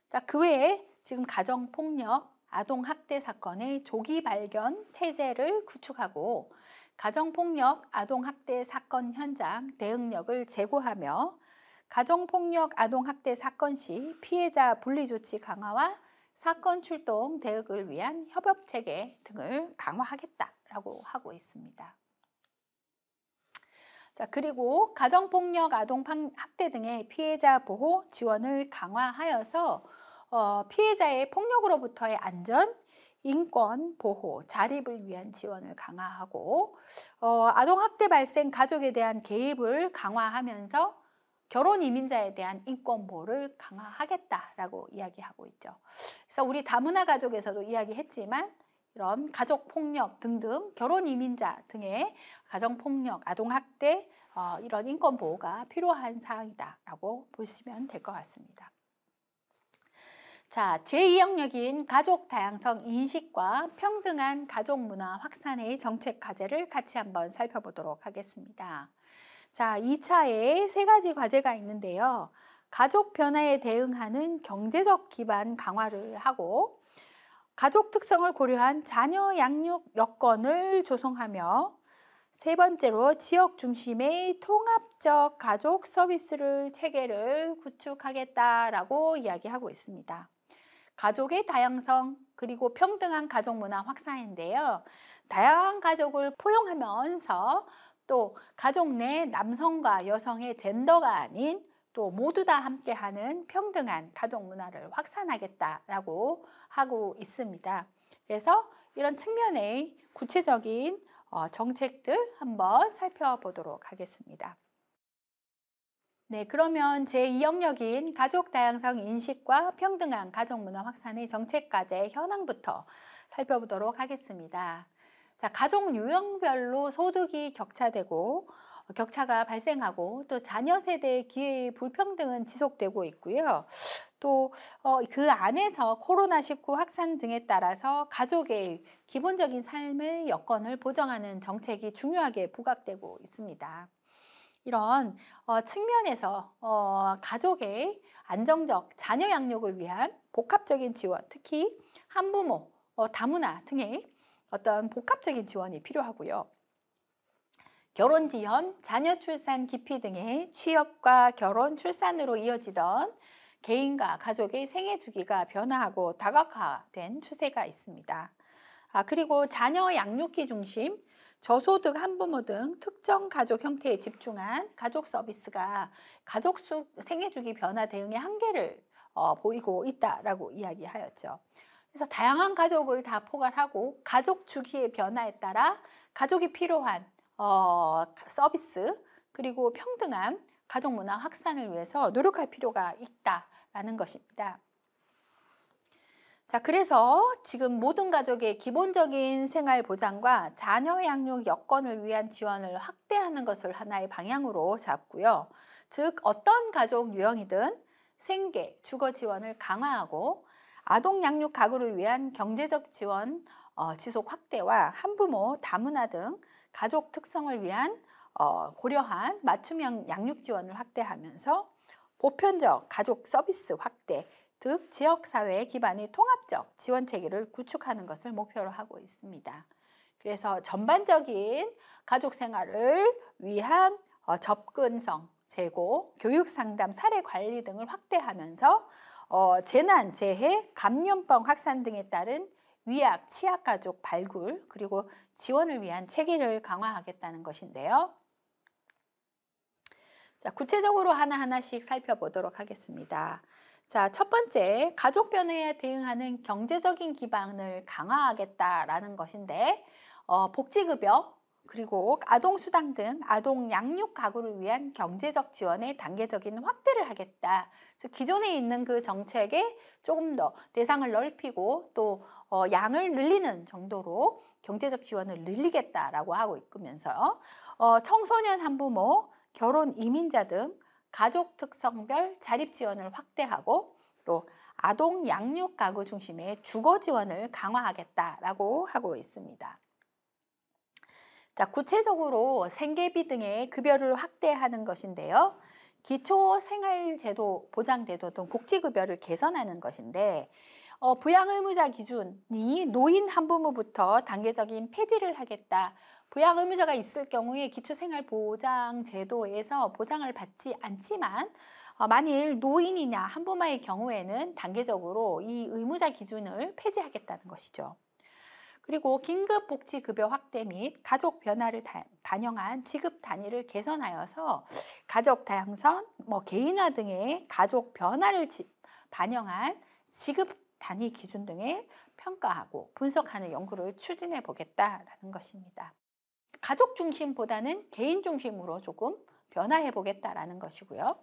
자, 그 외에 지금 가정폭력, 아동학대 사건의 조기 발견 체제를 구축하고 가정폭력, 아동학대 사건 현장 대응력을 제고하며 가정폭력, 아동학대 사건 시 피해자 분리조치 강화와 사건 출동 대응을 위한 협업체계 등을 강화하겠다라고 하고 있습니다. 자, 그리고 가정폭력, 아동학대 등의 피해자 보호 지원을 강화하여서 피해자의 폭력으로부터의 안전, 인권 보호, 자립을 위한 지원을 강화하고 아동학대 발생 가족에 대한 개입을 강화하면서 결혼 이민자에 대한 인권 보호를 강화하겠다라고 이야기하고 있죠. 그래서 우리 다문화 가족에서도 이야기했지만 이런 가족폭력 등등 결혼 이민자 등의 가정폭력, 아동학대 이런 인권 보호가 필요한 사항이다라고 보시면 될 것 같습니다. 자, 제2영역인 가족 다양성 인식과 평등한 가족 문화 확산의 정책 과제를 같이 한번 살펴보도록 하겠습니다. 자, 2차에 3가지 과제가 있는데요. 가족 변화에 대응하는 경제적 기반 강화를 하고 가족 특성을 고려한 자녀 양육 여건을 조성하며 3번째로 지역 중심의 통합적 가족 서비스를 체계를 구축하겠다라고 이야기하고 있습니다. 가족의 다양성 그리고 평등한 가족 문화 확산인데요. 다양한 가족을 포용하면서 또 가족 내 남성과 여성의 젠더가 아닌 또 모두 다 함께하는 평등한 가족 문화를 확산하겠다라고 하고 있습니다. 그래서 이런 측면의 구체적인 정책들 한번 살펴보도록 하겠습니다. 네, 그러면 제2영역인 가족 다양성 인식과 평등한 가족 문화 확산의 정책 과제 현황부터 살펴보도록 하겠습니다. 자, 가족 유형별로 소득이 격차가 발생하고 또 자녀 세대의 기회의 불평등은 지속되고 있고요. 또 그 안에서 코로나19 확산 등에 따라서 가족의 기본적인 삶의 여건을 보장하는 정책이 중요하게 부각되고 있습니다. 이런 측면에서 가족의 안정적 자녀 양육을 위한 복합적인 지원, 특히 한부모, 다문화 등의 어떤 복합적인 지원이 필요하고요. 결혼 지연, 자녀 출산 기피 등의 취업과 결혼, 출산으로 이어지던 개인과 가족의 생애 주기가 변화하고 다각화된 추세가 있습니다. 그리고 자녀 양육기 중심, 저소득 한부모 등 특정 가족 형태에 집중한 가족 서비스가 가족 생애 주기 변화 대응의 한계를 보이고 있다라고 이야기하였죠. 그래서 다양한 가족을 다 포괄하고 가족 주기의 변화에 따라 가족이 필요한 서비스 그리고 평등한 가족 문화 확산을 위해서 노력할 필요가 있다라는 것입니다. 자, 그래서 지금 모든 가족의 기본적인 생활 보장과 자녀 양육 여건을 위한 지원을 확대하는 것을 하나의 방향으로 잡고요. 즉 어떤 가족 유형이든 생계, 주거 지원을 강화하고 아동 양육 가구를 위한 경제적 지원 지속 확대와 한부모, 다문화 등 가족 특성을 위한 고려한 맞춤형 양육 지원을 확대하면서 보편적 가족 서비스 확대, 즉 지역사회 기반의 통합적 지원 체계를 구축하는 것을 목표로 하고 있습니다. 그래서 전반적인 가족 생활을 위한 접근성, 재고, 교육상담, 사례관리 등을 확대하면서 재난, 재해, 감염병 확산 등에 따른 위약, 취약가족 발굴, 그리고 지원을 위한 체계를 강화하겠다는 것인데요. 자, 구체적으로 하나하나씩 살펴보도록 하겠습니다. 자, 첫 번째, 가족 변화에 대응하는 경제적인 기반을 강화하겠다라는 것인데 복지급여, 그리고 아동수당 등 아동 양육 가구를 위한 경제적 지원의 단계적인 확대를 하겠다. 즉 기존에 있는 그 정책에 조금 더 대상을 넓히고 또 양을 늘리는 정도로 경제적 지원을 늘리겠다라고 하고 있으면서 청소년 한부모, 결혼 이민자 등 가족 특성별 자립 지원을 확대하고 또 아동 양육 가구 중심의 주거 지원을 강화하겠다라고 하고 있습니다. 자, 구체적으로 생계비 등의 급여를 확대하는 것인데요. 기초생활제도, 보장제도 등 복지급여를 개선하는 것인데 부양의무자 기준이 노인 한부모부터 단계적인 폐지를 하겠다. 부양의무자가 있을 경우에 기초생활보장제도에서 보장을 받지 않지만 만일 노인이나 한부모의 경우에는 단계적으로 이 의무자 기준을 폐지하겠다는 것이죠. 그리고 긴급복지급여 확대 및 가족 변화를 반영한 지급 단위를 개선하여서 가족 다양성, 개인화 등의 가족 변화를 반영한 지급 단위 기준 등을 평가하고 분석하는 연구를 추진해 보겠다라는 것입니다. 가족 중심보다는 개인 중심으로 조금 변화해 보겠다라는 것이고요.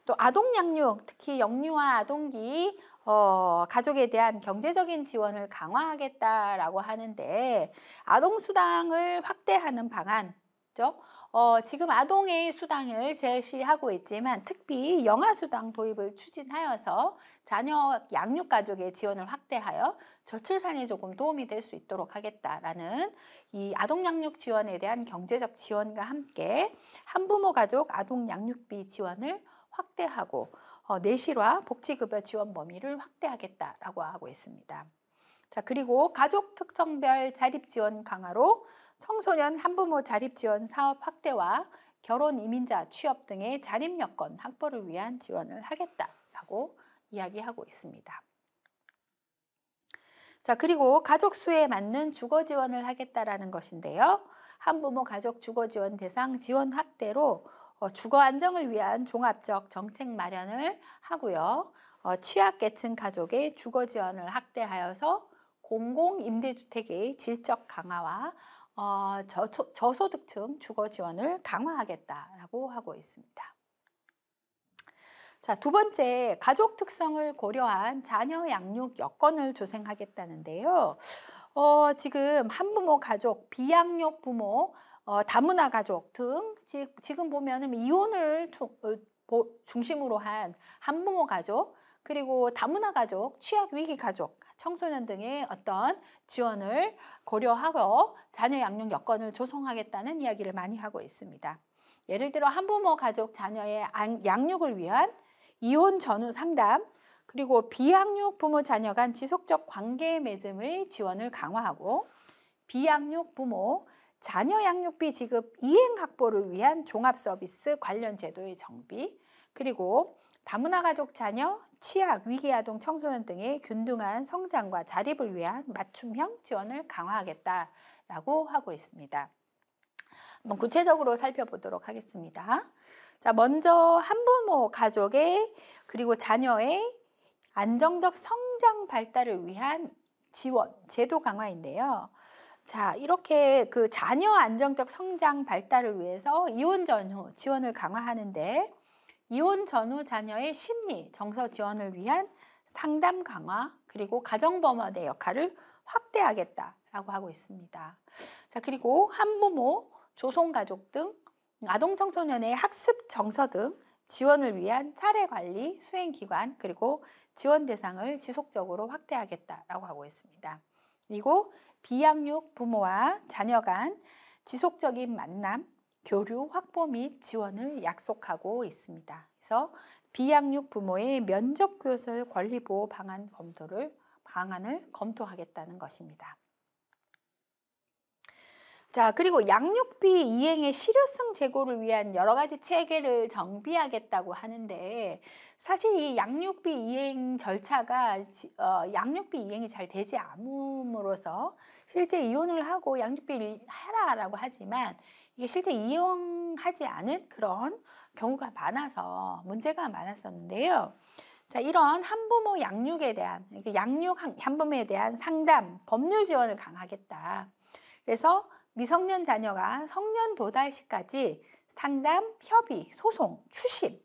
또 아동 양육, 특히 영유아 아동기 가족에 대한 경제적인 지원을 강화하겠다라고 하는데 아동 수당을 확대하는 방안죠. 지금 아동의 수당을 제시하고 있지만 특히 영아 수당 도입을 추진하여서 자녀 양육 가족의 지원을 확대하여 저출산에 조금 도움이 될 수 있도록 하겠다라는 이 아동 양육 지원에 대한 경제적 지원과 함께 한부모 가족 아동 양육비 지원을 확대하고 내실화 복지급여 지원 범위를 확대하겠다라고 하고 있습니다. 자, 그리고 가족 특성별 자립 지원 강화로 청소년 한부모 자립 지원 사업 확대와 결혼 이민자 취업 등의 자립 여건 확보를 위한 지원을 하겠다라고 이야기하고 있습니다. 자, 그리고 가족 수에 맞는 주거 지원을 하겠다라는 것인데요. 한부모 가족 주거 지원 대상 지원 확대로 주거 안정을 위한 종합적 정책 마련을 하고요. 취약계층 가족의 주거 지원을 확대하여서 공공임대주택의 질적 강화와 저소득층 주거 지원을 강화하겠다라고 하고 있습니다. 자, 두 번째, 가족 특성을 고려한 자녀 양육 여건을 조성하겠다는데요. 지금 한부모 가족, 비양육 부모, 다문화 가족 등 지금 보면은 이혼을 중심으로 한 한부모 가족, 그리고 다문화 가족, 취약 위기 가족, 청소년 등의 어떤 지원을 고려하고 자녀 양육 여건을 조성하겠다는 이야기를 많이 하고 있습니다. 예를 들어 한부모 가족 자녀의 양육을 위한 이혼 전후 상담, 그리고 비양육 부모 자녀 간 지속적 관계 맺음의 지원을 강화하고 비양육 부모 자녀 양육비 지급 이행 확보를 위한 종합 서비스 관련 제도의 정비, 그리고 다문화 가족 자녀, 취약, 위기 아동 청소년 등의 균등한 성장과 자립을 위한 맞춤형 지원을 강화하겠다라고 하고 있습니다. 한번 구체적으로 살펴보도록 하겠습니다. 자, 먼저 한부모 가족의 그리고 자녀의 안정적 성장 발달을 위한 지원, 제도 강화인데요. 자, 이렇게 그 자녀 안정적 성장 발달을 위해서 이혼 전후 지원을 강화하는데 이혼 전후 자녀의 심리, 정서 지원을 위한 상담 강화, 그리고 가정범원의 역할을 확대하겠다라고 하고 있습니다. 자, 그리고 한부모, 조손가족 등 아동 청소년의 학습 정서 등 지원을 위한 사례관리, 수행기관, 그리고 지원 대상을 지속적으로 확대하겠다라고 하고 있습니다. 그리고 비양육 부모와 자녀 간 지속적인 만남, 교류 확보 및 지원을 약속하고 있습니다. 그래서 비양육 부모의 면접 교섭 권리 보호 방안을 검토하겠다는 것입니다. 자, 그리고 양육비 이행의 실효성 제고를 위한 여러 가지 체계를 정비하겠다고 하는데 사실 이 양육비 이행 절차가 양육비 이행이 잘 되지 않음으로써 실제 이혼을 하고 양육비를 하라라고 하지만 이게 실제 이용하지 않은 그런 경우가 많아서 문제가 많았었는데요. 자, 이런 한부모 양육에 대한 양육 한부모에 대한 상담, 법률 지원을 강화하겠다. 그래서 미성년 자녀가 성년 도달 시까지 상담, 협의, 소송, 추심,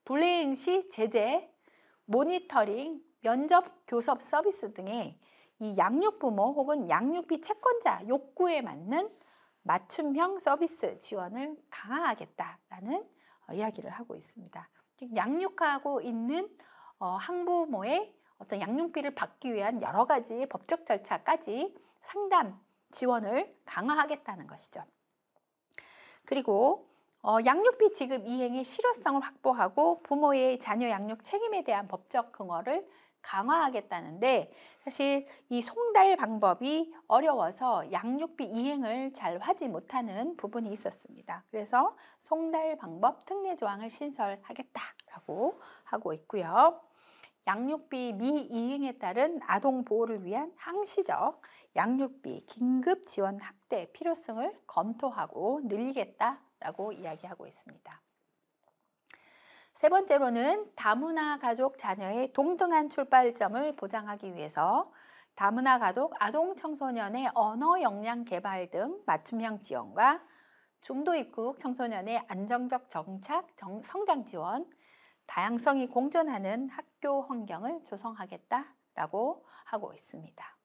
불이행 시 제재, 모니터링, 면접 교섭 서비스 등의 이 양육부모 혹은 양육비 채권자 욕구에 맞는 맞춤형 서비스 지원을 강화하겠다라는 이야기를 하고 있습니다. 양육하고 있는 항부모의 어떤 양육비를 받기 위한 여러 가지 법적 절차까지 상담 지원을 강화하겠다는 것이죠. 그리고 양육비 지급 이행의 실효성을 확보하고 부모의 자녀 양육 책임에 대한 법적 근거를 강화하겠다는데, 사실 이 송달 방법이 어려워서 양육비 이행을 잘 하지 못하는 부분이 있었습니다. 그래서 송달 방법 특례 조항을 신설하겠다라고 하고 있고요. 양육비 미이행에 따른 아동 보호를 위한 항시적 양육비 긴급 지원 확대 필요성을 검토하고 늘리겠다라고 이야기하고 있습니다. 세 번째로는 다문화 가족 자녀의 동등한 출발점을 보장하기 위해서 다문화 가족 아동 청소년의 언어 역량 개발 등 맞춤형 지원과 중도 입국 청소년의 안정적 정착, 성장 지원, 다양성이 공존하는 학교 환경을 조성하겠다라고 하고 있습니다.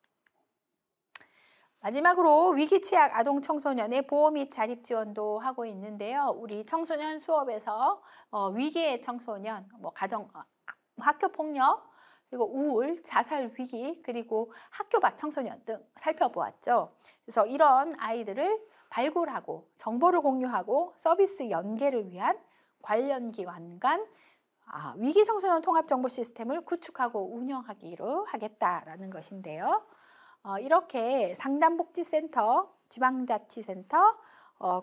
마지막으로 위기 취약 아동 청소년의 보호 및 자립 지원도 하고 있는데요. 우리 청소년 수업에서 위기의 청소년, 학교 폭력, 그리고 우울, 자살 위기, 그리고 학교 밖 청소년 등 살펴보았죠. 그래서 이런 아이들을 발굴하고 정보를 공유하고 서비스 연계를 위한 관련 기관 간 위기 청소년 통합 정보 시스템을 구축하고 운영하기로 하겠다라는 것인데요. 이렇게 상담복지센터, 지방자치센터,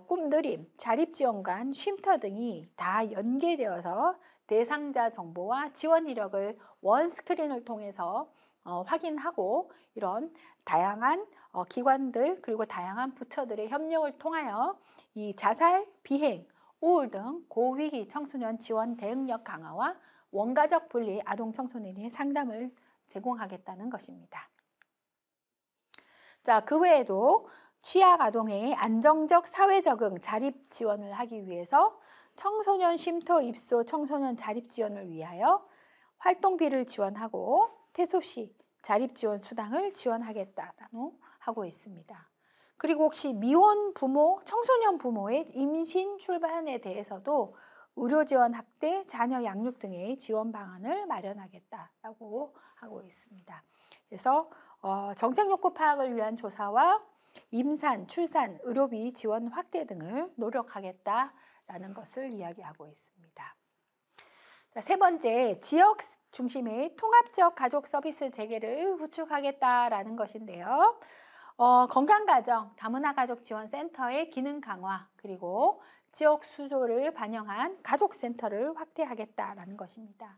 꿈드림, 자립지원관, 쉼터 등이 다 연계되어서 대상자 정보와 지원 이력을 원스크린을 통해서 확인하고, 이런 다양한 기관들 그리고 다양한 부처들의 협력을 통하여 이 자살, 비행, 우울 등 고위기 청소년 지원 대응력 강화와 원가적 분리 아동 청소년의 상담을 제공하겠다는 것입니다. 자, 그 외에도 취약 아동의 안정적 사회 적응, 자립 지원을 하기 위해서 청소년 쉼터 입소 청소년 자립 지원을 위하여 활동비를 지원하고 퇴소 시 자립 지원 수당을 지원하겠다라고 하고 있습니다. 그리고 혹시 미혼 부모, 청소년 부모의 임신 출산에 대해서도 의료 지원 확대, 자녀 양육 등의 지원 방안을 마련하겠다라고 하고 있습니다. 그래서 정책 욕구 파악을 위한 조사와 임산, 출산, 의료비 지원 확대 등을 노력하겠다라는 것을 이야기하고 있습니다. 자, 세 번째, 지역 중심의 통합적 가족 서비스 체계를 구축하겠다라는 것인데요. 건강가정, 다문화 가족 지원 센터의 기능 강화, 그리고 지역 수조를 반영한 가족센터를 확대하겠다라는 것입니다.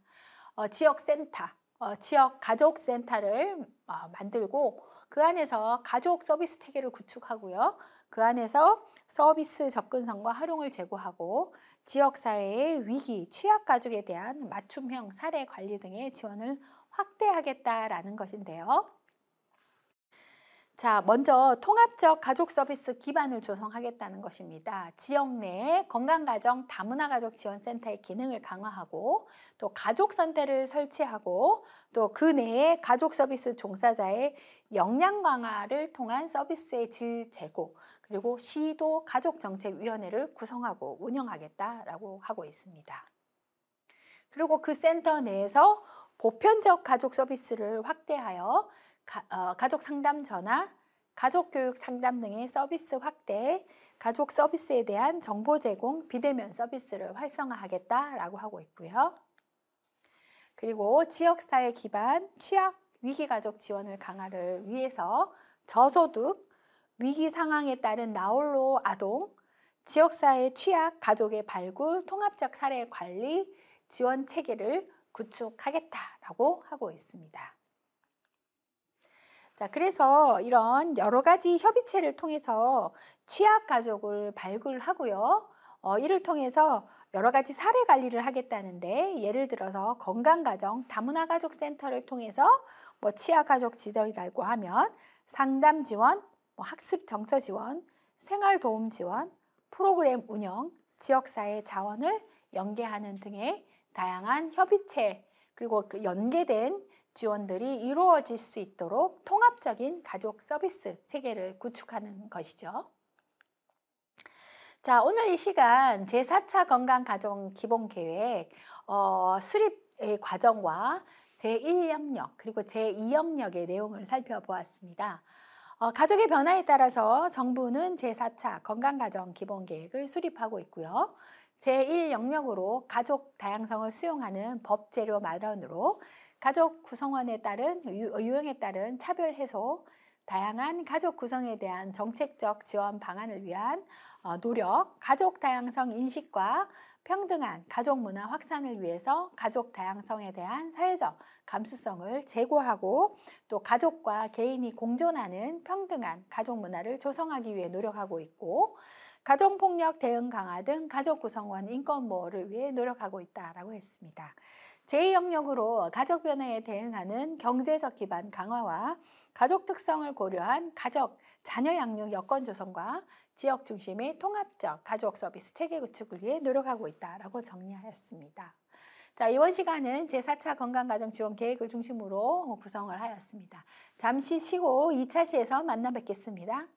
지역 가족센터를 만들고 그 안에서 가족 서비스 체계를 구축하고요. 그 안에서 서비스 접근성과 활용을 제고하고 지역사회의 위기, 취약 가족에 대한 맞춤형 사례 관리 등의 지원을 확대하겠다라는 것인데요. 자, 먼저 통합적 가족 서비스 기반을 조성하겠다는 것입니다. 지역 내에 건강가정, 다문화 가족 지원센터의 기능을 강화하고 또 가족선택을 설치하고 또 그 내에 가족 서비스 종사자의 역량 강화를 통한 서비스의 질 제고, 그리고 시도 가족정책위원회를 구성하고 운영하겠다라고 하고 있습니다. 그리고 그 센터 내에서 보편적 가족 서비스를 확대하여 가족 상담 전화, 가족 교육 상담 등의 서비스 확대, 가족 서비스에 대한 정보 제공, 비대면 서비스를 활성화하겠다라고 하고 있고요. 그리고 지역사회 기반 취약 위기가족 지원을 강화를 위해서 저소득, 위기 상황에 따른 나홀로 아동, 지역사회 취약 가족의 발굴, 통합적 사례 관리, 지원 체계를 구축하겠다라고 하고 있습니다. 자, 그래서 이런 여러 가지 협의체를 통해서 취약 가족을 발굴하고요. 이를 통해서 여러 가지 사례 관리를 하겠다는데, 예를 들어서 건강가정, 다문화 가족 센터를 통해서 취약 가족 지원이라고 하면 상담 지원, 학습 정서 지원, 생활 도움 지원, 프로그램 운영, 지역사회 자원을 연계하는 등의 다양한 협의체, 그리고 그 연계된 지원들이 이루어질 수 있도록 통합적인 가족 서비스 체계를 구축하는 것이죠. 자, 오늘 이 시간 제4차 건강가정 기본계획 수립 과정과 제1영역 그리고 제2영역의 내용을 살펴보았습니다. 가족의 변화에 따라서 정부는 제4차 건강가정 기본계획을 수립하고 있고요. 제1영역으로 가족 다양성을 수용하는 법제로 마련으로 가족 구성원에 따른 유형에 따른 차별 해소, 다양한 가족 구성에 대한 정책적 지원 방안을 위한 노력, 가족 다양성 인식과 평등한 가족 문화 확산을 위해서 가족 다양성에 대한 사회적 감수성을 제고하고 또 가족과 개인이 공존하는 평등한 가족 문화를 조성하기 위해 노력하고 있고 가정폭력 대응 강화 등 가족 구성원 인권 보호를 위해 노력하고 있다라고 했습니다. 제2영역으로 가족 변화에 대응하는 경제적 기반 강화와 가족 특성을 고려한 가족, 자녀 양육 여건 조성과 지역 중심의 통합적 가족 서비스 체계 구축을 위해 노력하고 있다라고 정리하였습니다. 자, 이번 시간은 제4차 건강가정 지원 계획을 중심으로 구성을 하였습니다. 잠시 쉬고 2차 시에서 만나 뵙겠습니다.